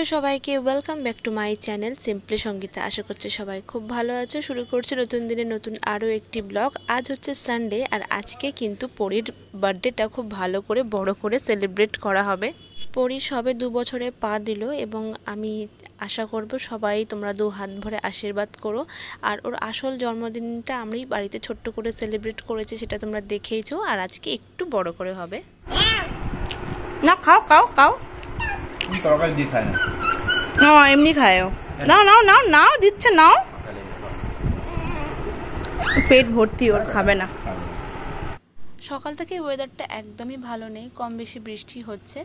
Hello সবাইকে welcome back to my channel simply Sangeeta. আশা করছি সবাই খুব ভালো আছো। শুরু করছি নতুন দিনে নতুন আরও একটি ব্লগ। আজ হচ্ছে সানডে আর আজকে কিন্তু পরীর বার্থডেটা খুব ভালো করে বড় করে সেলিব্রেট করা হবে। পরী সবে 2 বছরে পা দিল এবং আমি আশা করব সবাই তোমরা 2 হাত ভরে আশীর্বাদ করো। আর ওর আসল জন্মদিনটা আমি বাড়িতে ছোট্ট করে সেলিব্রেট করেছি, সেটা তোমরা দেখেইছো। আর আজকে একটু বড় করে হবে। না খাও খাও খাও, তরকারি দিয়ে খায় না, না এমনি খায়ও। নাও নাও নাও নাও, দিচ্ছে নাও। পেট ভর্তি, ওর খাবে না। সকাল থেকে ওয়েদারটা একদমই ভালো নেই, কম বেশি বৃষ্টি হচ্ছে।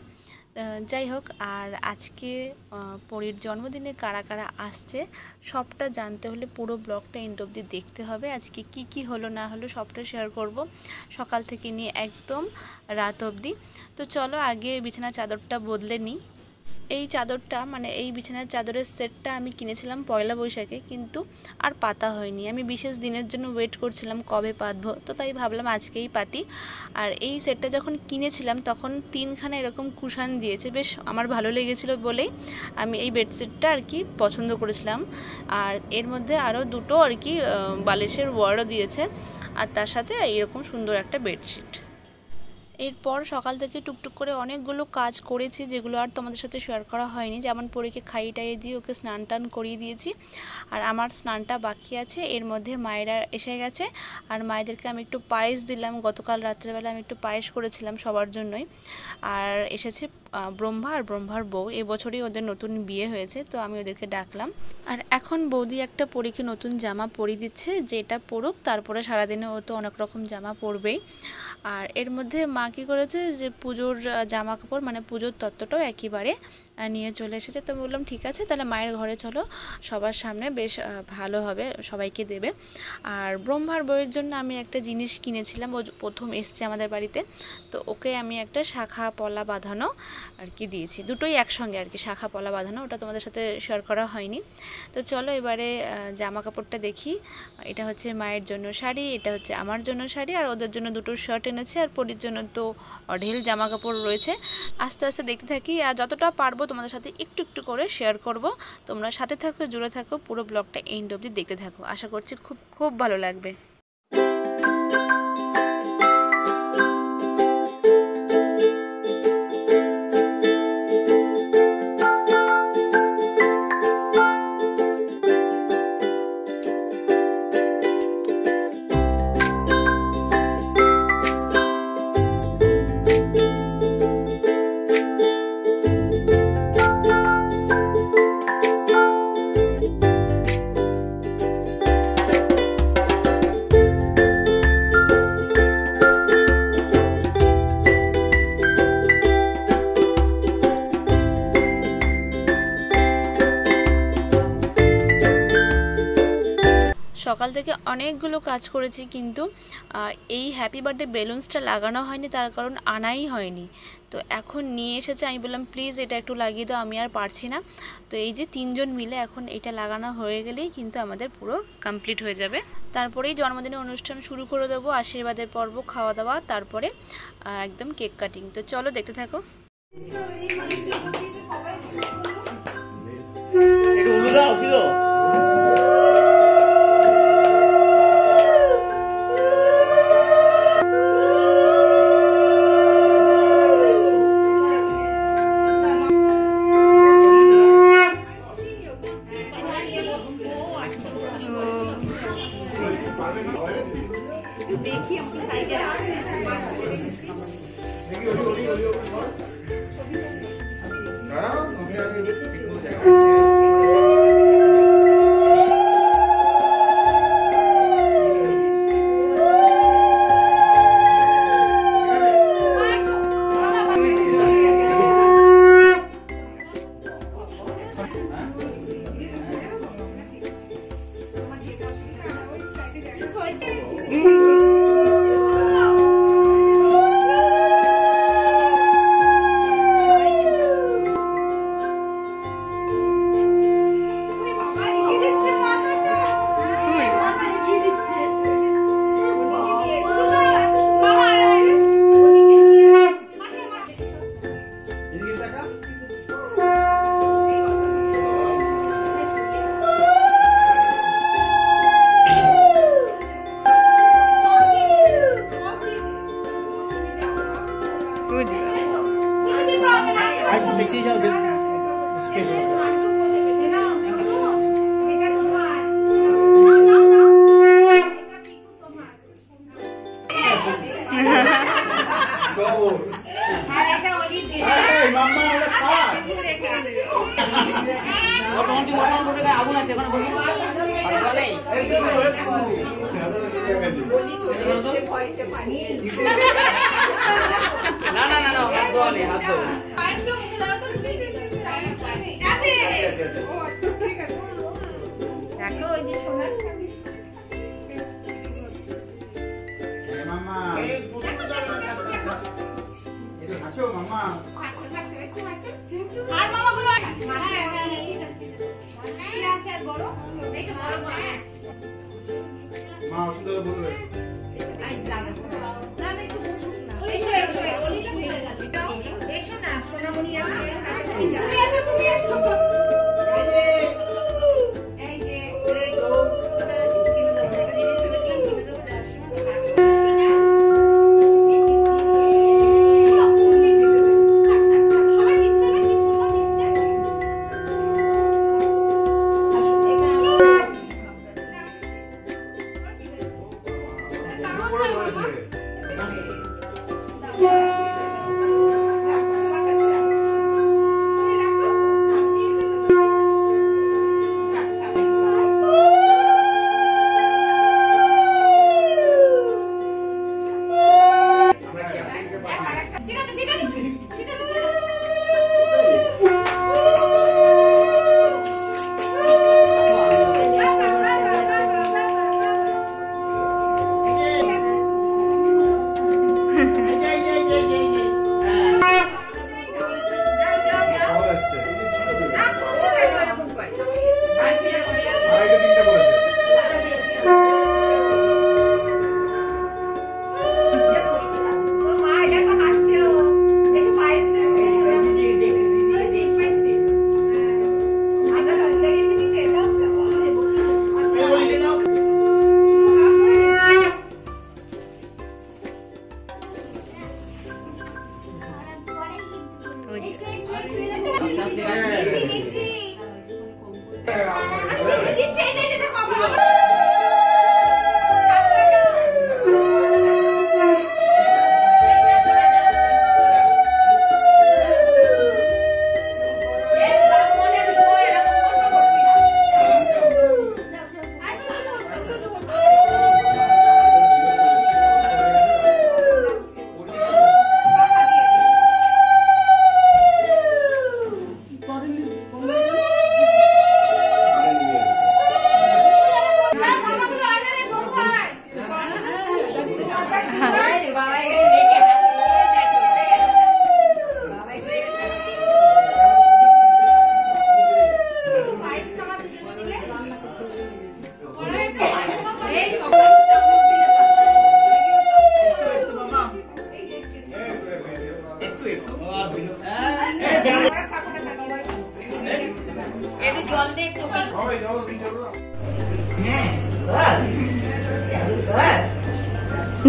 যাই হোক, আর আজকে পরীর জন্মদিনে কারা কারা আসছে সবটা জানতে হলে পুরো ব্লগটা এন্ড অবধি দেখতে হবে। আজকে কি কি হলো না হলো সবটা শেয়ার করব, সকাল থেকে নিয়ে একদম রাত অবধি। তো চলো আগে বিছানার চাদরটা বদলে নিই। এই চাদরটা মানে এই বিছানার চাদরের সেটটা আমি কিনেছিলাম পয়লা বৈশাখে, কিন্তু আর পাতা হয়নি। আমি বিশেষ দিনের জন্য ওয়েট করছিলাম কবে পাতবো, তো তাই ভাবলাম আজকেই পাতি। আর এই সেটটা যখন কিনেছিলাম তখন 3খানা এরকম কুশান দিয়েছে, বেশ আমার ভালো লেগেছিলো বলেই আমি এই বেডশিটটা আর কি পছন্দ করেছিলাম। আর এর মধ্যে আরও 2টো আর কি বালিশের ওয়ারও দিয়েছে, আর তার সাথে এরকম সুন্দর একটা বেডশিট। এরপর সকাল থেকে টুকটুক করে অনেকগুলো কাজ করেছি, যেগুলো আর তোমাদের সাথে শেয়ার করা হয়নি। যেমন পরীকে খাইয়ে টাইয়ে দিয়ে ওকে স্নান টান করিয়ে দিয়েছি, আর আমার স্নানটা বাকি আছে। এর মধ্যে মায়েরা এসে গেছে, আর মায়েদেরকে আমি একটু পায়েস দিলাম। গতকাল রাত্রেবেলা আমি একটু পায়েস করেছিলাম সবার জন্যই। আর এসেছে ব্রহ্মা আর ব্রহ্মার বউ, এবছরই ওদের নতুন বিয়ে হয়েছে, তো আমি ওদেরকে ডাকলাম। আর এখন বৌদি একটা পরীকে নতুন জামা পরিয়ে দিচ্ছে, যেটা পরুক, তারপরে সারাদিনে ও তো অনেক রকম জামা পরবেই। আর এর মধ্যে মা কী করেছে যে পুজোর জামা কাপড় মানে পুজোর তত্ত্বটাও একেবারে নিয়ে চলে এসেছে। তো বললাম ঠিক আছে, তাহলে মায়ের ঘরে চলো, সবার সামনে বেশ ভালো হবে, সবাইকে দেবে। আর ব্রহ্মার বউয়ের জন্য আমি একটা জিনিস কিনেছিলাম, ও প্রথম এসছে আমাদের বাড়িতে, তো ওকে আমি একটা শাখা পলা বাঁধানো আর কি দিয়েছি, দুটোই একসঙ্গে আর কি, শাখা পলা বাঁধানো। ওটা তোমাদের সাথে শেয়ার করা হয়নি। তো চলো এবারে জামা কাপড়টা দেখি। এটা হচ্ছে মায়ের জন্য শাড়ি, এটা হচ্ছে আমার জন্য শাড়ি, আর ওদের জন্য 2টো শার্ট এনেছে, আর পরীর জন্য তো অঢেল জামা কাপড় রয়েছে। আস্তে আস্তে দেখতে থাকি, আর যতটা পারবো তোমাদের সাথে একটু একটু করে শেয়ার করব। তোমরা সাথে থাকো, জুড়ে থাকো, পুরো ব্লগটা এন্ড অবধি দেখতে থাকো। আশা করছি খুব খুব ভালো লাগবে। সকাল থেকে অনেকগুলো কাজ করেছি, কিন্তু এই হ্যাপি বার্থডে বেলুনসটা লাগানো হয়নি, তার কারণ আনাই হয়নি। তো এখন নিয়ে এসেছে, আমি বললাম প্লিজ এটা একটু লাগিয়ে দাও, আমি আর পারছি না। তো এই যে 3জন মিলে এখন এটা লাগানো হয়ে গেলেই কিন্তু আমাদের পুরো কমপ্লিট হয়ে যাবে। তারপরেই জন্মদিনের অনুষ্ঠান শুরু করে দেবো, আশীর্বাদের পর্ব, খাওয়া দাওয়া, তারপরে একদম কেক কাটিং। তো চলো দেখতে থাকো। देखिए उनकी साइकिल বেঁচে যাও স্পেস আগুন আছে ওখানে বসে না না না না হাত ধোয়া নেই হাত ধোয়া মা সুন্দর বলবে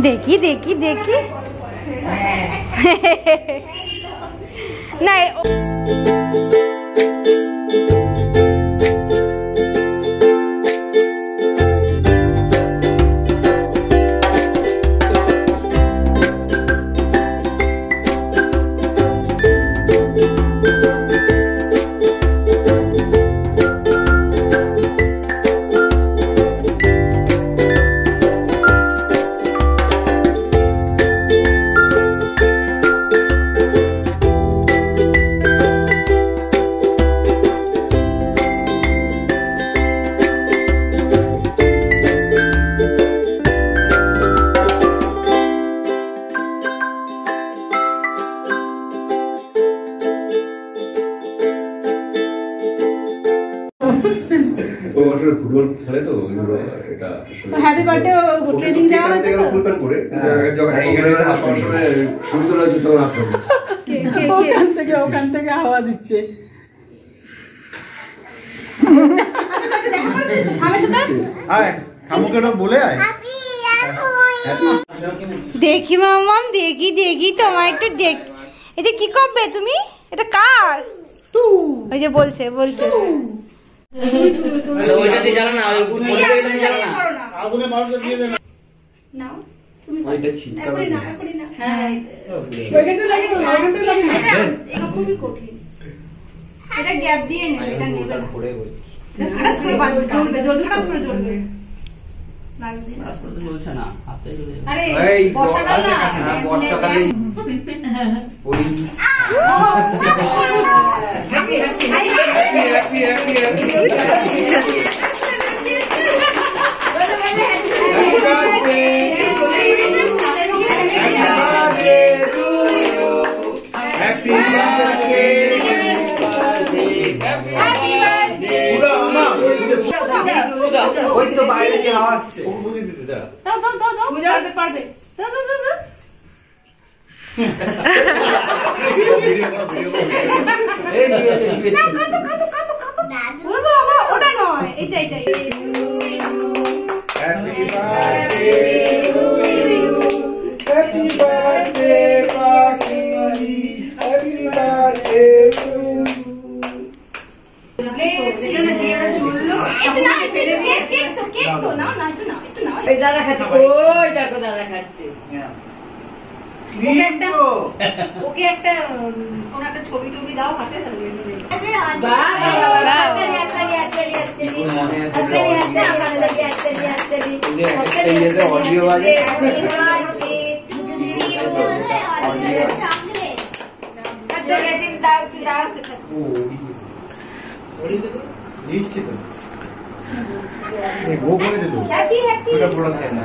দেখি দেখি দেখি না ফুটবল খেলে তো এটা হ্যাপি বার্থডে ট্রেনিং দেওয়া হচ্ছে তো ফুল প্যান্ট পরে যখন সবসময় শুরু হচ্ছে তখন আসবে ওখান থেকে হাওয়া দিচ্ছে বলে আয় দেখি মামাম দেখি দেখি তোমার একটু দেখ এটা কি করবে তুমি? এটা কার? ওই যে বলছে বলছে ওইটা দিয়ে জ্বালা না, ওইটা দিয়ে জ্বালা না। আগুনে মানুষকে দিয়ে দেবে নাও ওইটা ছিটকা এখনই না এখনই না। হ্যাঁ ওইখানটা লাগিয়ে দাও, ওইখানটা লাগিয়ে দাও। এটা খুবই কঠিন। এটা গ্যাপ দিয়ে নেবে, এটা নেবে না। পড়ে গেল। এটা খাটাস করে বাজবে, জ্বলবে, জ্বলবে, খাটাস করে জ্বলবে। লাগবে। ব্রাশ করতে বলছে না, হাতে চলে যাবে। আরে এই বর্ষাকাল না, বর্ষাকালে ওই ওই তো বাইরে যে হাওয়া আসছে ও বুঝে দিতে দাঁড়া। দাও দাও দাও দাও, পারবে পারবে। দাও দাও দাও দাও। ভিডিও করো ভিডিও করো। এই ভিডিও কাটো কাটো কাটো কাটো। ও বাবা, ওটা নয়, এটা এটা। Happy birthday to you happy birthday পাখি হ্যাপি বার্থডে টু দাদা খাচ্ছে, ওই দেখো দাদা খাচ্ছে। ওকে একটা কোন একটা ছবি টবি দাও হাতে, তাহলে মনে আছে অডিও বাজে দিচ্ছি তো গো করে দেবো ওটা বড় থাকে না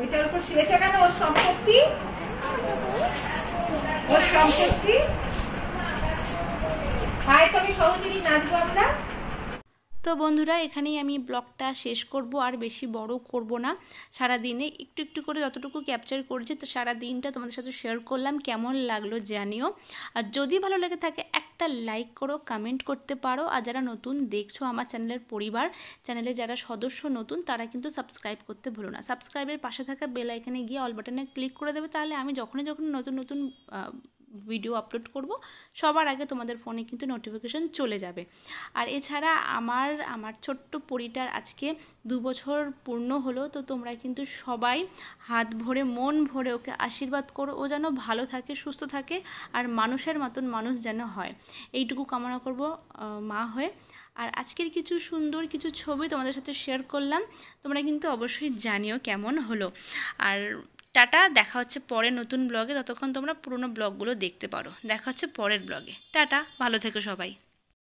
এটার উপর শুয়েছে কেন? ওর সম্পত্তি, ওর সম্পত্তি। হাই, তুমি সহজেই নাচবো আমরা। তো বন্ধুরা, এখানেই আমি ব্লগটা শেষ করব, আর বেশি বড় করব না। সারা দিনে একটু একটু করে যতটুকু ক্যাপচার করছি, তো সারা দিনটা তোমাদের সাথে শেয়ার করলাম। কেমন লাগলো জানিও, আর যদি ভালো লেগে থাকে একটা লাইক করো, কমেন্ট করতে পারো। আর যারা নতুন দেখছো আমার চ্যানেলের পরিবার, চ্যানেলে যারা সদস্য নতুন, তারা কিন্তু সাবস্ক্রাইব করতে ভুলো না। সাবস্ক্রাইবের পাশে থাকা বেল আইকনে গিয়ে অল বাটনে ক্লিক করে দেবে, তাহলে আমি যখনই নতুন নতুন ভিডিও আপলোড করব সবার আগে তোমাদের ফোনে কিন্তু নোটিফিকেশন চলে যাবে। আর এছাড়া আমার ছোট্ট পরিটার আজকে 2 বছর পূর্ণ হলো, তো তোমরা কিন্তু সবাই হাত ভরে মন ভরে ওকে আশীর্বাদ করো, ও যেন ভালো থাকে, সুস্থ থাকে, আর মানুষের মতন মানুষ যেন হয়, এইটুকু কামনা করব মা হয়ে। আর আজকের কিছু সুন্দর কিছু ছবি তোমাদের সাথে শেয়ার করলাম, তোমরা কিন্তু অবশ্যই জানিও কেমন হলো। আর টাটা, দেখা হচ্ছে পরে নতুন ব্লগে। ততক্ষণ তোমরা পুরনো ব্লগগুলো দেখতে পারো। দেখা হচ্ছে পরের ব্লগে। টাটা, ভালো থেকো সবাই।